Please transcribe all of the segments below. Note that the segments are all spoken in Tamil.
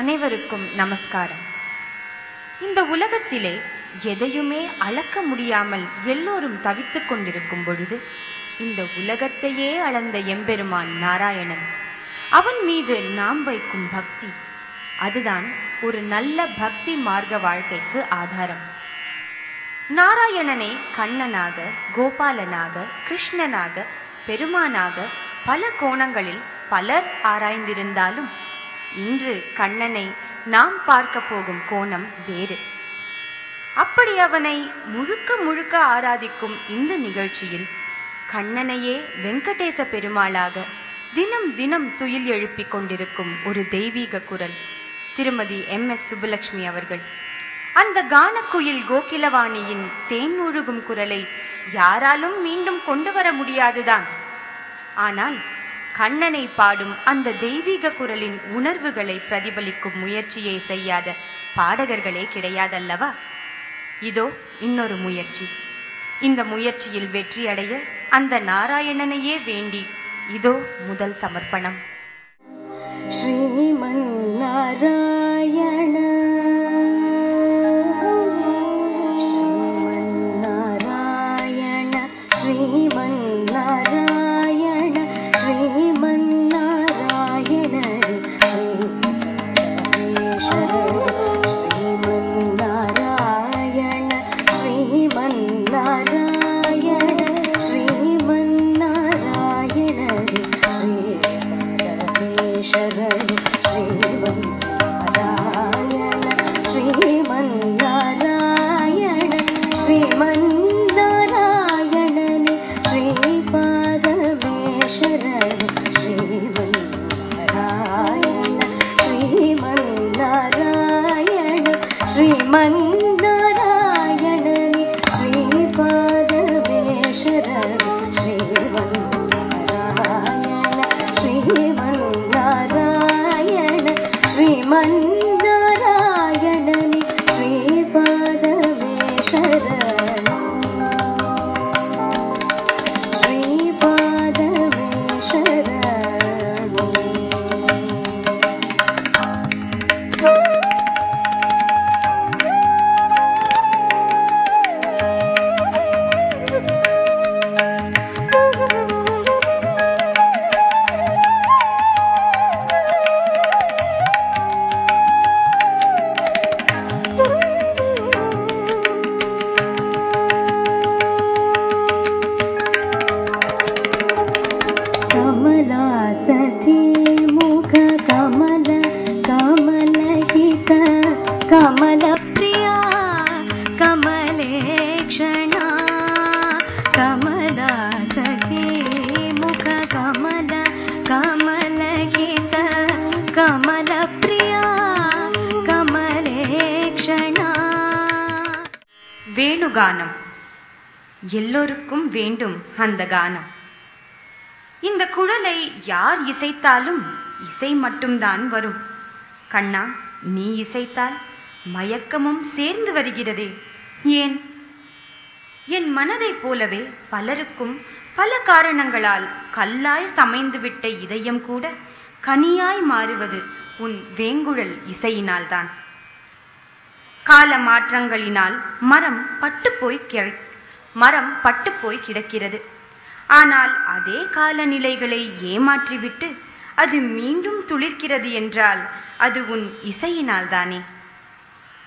அனைவருக்கும் நமஸ்காரம். இந்த உலகத்திலே எதையுமே அளக்க முடியாமல் எல்லோரும் தவித்துக் கொண்டிருக்கும் பொழுது இந்த உலகத்தையே அளந்த எம்பெருமான் நாராயணன், அவன் மீது நாம் வைக்கும் பக்தி, அதுதான் ஒரு நல்ல பக்தி மார்க்க வாழ்க்கைக்கு ஆதாரம். நாராயணனை கண்ணனாக, கோபாலனாக, கிருஷ்ணனாக, பெருமானாக பல கோணங்களில் பலர் ஆராய்ந்திருந்தாலும் இன்று கண்ணனை நாம் பார்க்க போகும் கோணம் வேறு. அப்படி அவனை முழுக்க முழுக்க ஆராதிக்கும் இந்த நிகழ்ச்சியில் கண்ணனையே வெங்கடேச பெருமாளாக தினம் தினம் துயில் எழுப்பிக் கொண்டிருக்கும் ஒரு தெய்வீக குரல் திருமதி MS சுப்புலட்சுமி அவர்கள். அந்த கானக்குயில் கோகிலவாணியின் தேன் ஒழுகும் குரலை யாராலும் மீண்டும் கொண்டு வர முடியாதுதான். ஆனால் கண்ணனை பாடும் அந்த தெய்வீக குரலின் உணர்வுகளை பிரதிபலிக்கும் முயற்சியை செய்யாத பாடகர்களே கிடையாதல்லவா? இதோ இன்னொரு முயற்சி. இந்த முயற்சியில் வெற்றியடைய அந்த நாராயணனையே வேண்டி இதோ முதல் சமர்ப்பணம். ஸ்ரீமன் நாராயண ஸ்ரீமன் நாராயண ஸ்ரீமன் நாராயண ஸ்ரீமன் நாராயண ஸ்ரீமன் நாராயண ஸ்ரீமன் நாராயண ஸ்ரீமன் நாராயண வேணுகானம். எல்லோருக்கும் வேண்டும் அந்த கானம். இந்த குழலை யார் இசைத்தாலும் இசை மட்டும்தான் வரும். கண்ணா, நீ இசைத்தால் மயக்கமும் சேர்ந்து வருகிறதே, ஏன்? என் மனதைப் போலவே பலருக்கும் பல காரணங்களால் கல்லாய் சமைந்துவிட்ட இதயம் கூட கனியாய் மாறுவது உன் வேங்குழல் இசையினால்தான். கால மாற்றங்களினால் மரம் பட்டு போய் கிடக்கிறது. ஆனால் அதே காலநிலைகளை ஏமாற்றிவிட்டு அது மீண்டும் துளிர்க்கிறது என்றால் அது உன் இசையினால்தானே.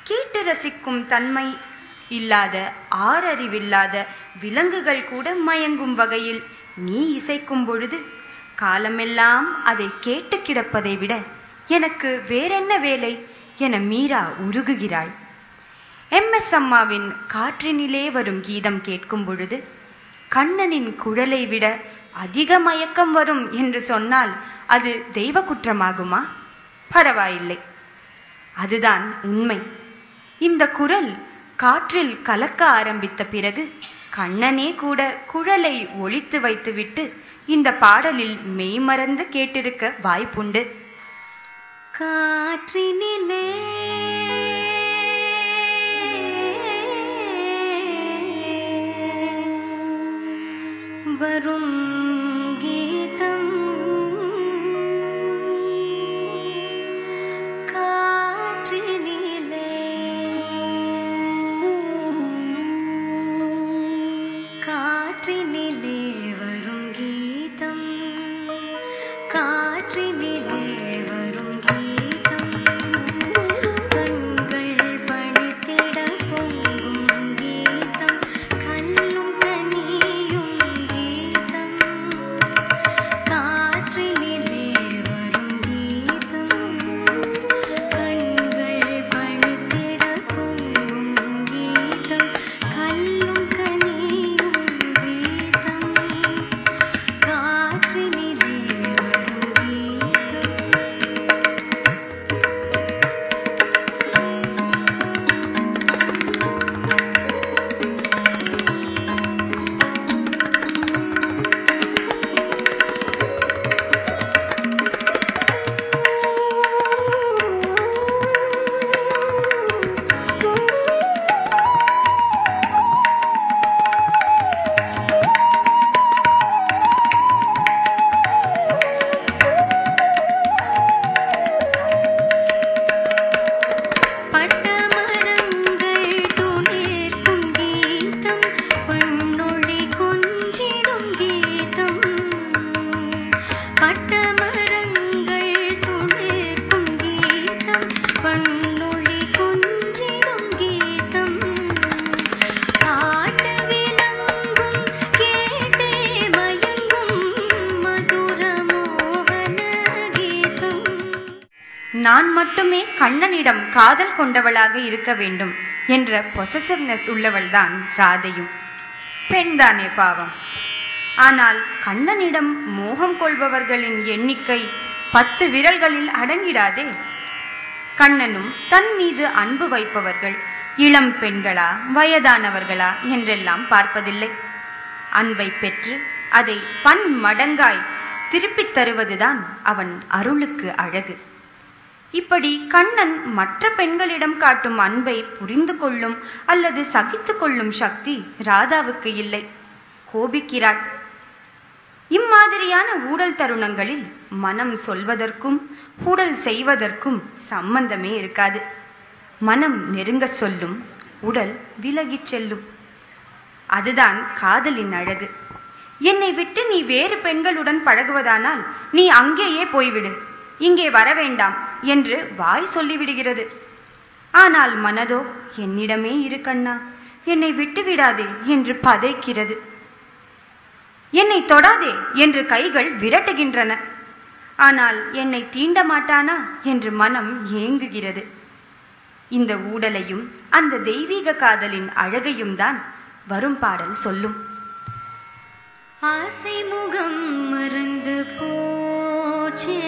கேட்டு ரசிக்கும் தன்மை இல்லாத, ஆறறிவில்லாத விலங்குகள் கூட மயங்கும் வகையில் நீ இசைக்கும் பொழுது காலமெல்லாம் அதை கேட்டு கிடப்பதை விட எனக்கு வேறென்ன வேலை என மீரா உருகுகிறாள். MS அம்மாவின் காற்றினிலே வரும் கீதம் கேட்கும் பொழுது கண்ணனின் குழலை விட அதிக மயக்கம் வரும் என்று சொன்னால் அது தெய்வ குற்றமாகுமா? பரவாயில்லை, அதுதான் உண்மை. இந்த குரல் காற்றில் கலக்க ஆரம்பித்த பிறகு கண்ணனே கூட குழலை ஒளித்து வைத்துவிட்டு இந்த பாடலில் மெய்மறந்து கேட்டிருக்க வாய்ப்புண்டு. காற்றினிலே வரும் கீதம் காற்றினிலே வரும் கீதம் கண்கள் பணித்திட பொங்கும் கீதம் கல்லும் கனியும் கீதம் காற்றினிலே வரும் கீதம் கண்கள் பணித்திட பொங்கும் கீதம் கல்லும் கனியும் கீதம் காற்றினிலே வரும் பட்டமரங்கள் துளிர்க்கும் கீதம் பொன்னொளி கொஞ்சிடும் கீதம் பட்டமரங்கள் துளிர்க்கும் கீதம் பொன்னொளி கொஞ்சிடும் கீதம் ஆட்டு விலங்கும் கேட்டே மயங்கும் மதுர மோகன கீதம். நான் மட்டுமே கண்ணனிடம் காதல் கொண்டவளாக இருக்க வேண்டும் என்ற பொசசிவ்னஸ் உள்ளவள்தான் ராதையும். பெண்தானே பாவம். ஆனால் கண்ணனிடம் மோகம் கொள்பவர்களின் எண்ணிக்கை 10 விரல்களில் அடங்கிடாதே. கண்ணனும் தன் மீது அன்பு வைப்பவர்கள் இளம் பெண்களா வயதானவர்களா என்றெல்லாம் பார்ப்பதில்லை. அன்பை பெற்று அதை பன்மடங்காய் திருப்பித் தருவதுதான் அவன் அருளுக்கு அழகு. இப்படி கண்ணன் மற்ற பெண்களிடம் காட்டும் அன்பை புரிந்து கொள்ளும் அல்லது சகித்து கொள்ளும் சக்தி ராதாவுக்கு இல்லை. கோபிக்கிறாள். இம்மாதிரியான ஊடல் தருணங்களில் மனம் சொல்வதற்கும் ஊடல் செய்வதற்கும் சம்பந்தமே இருக்காது. மனம் நெருங்க சொல்லும், உடல் விலகிச் செல்லும். அதுதான் காதலின் அழகு. என்னை விட்டு நீ வேறு பெண்களுடன் பழகுவதானால் நீ அங்கேயே போய்விடு, இங்கே வர வேண்டாம் என்று வாய் சொல்லிவிடுகிறது. ஆனால் மனதோ என்னிடமே இரு கண்ணா, என்னை விட்டு விடாதே என்று பதைக்கிறது. என்னை தொடாதே என்று கைகள் விரட்டுகின்றன. ஆனால் என்னை தீண்ட மாட்டானா என்று மனம் ஏங்குகிறது. இந்த ஊடலையும் அந்த தெய்வீக காதலின் அழகையும் தான் வரும் பாடல் சொல்லும். ஆசை முகம் மறந்து போச்சே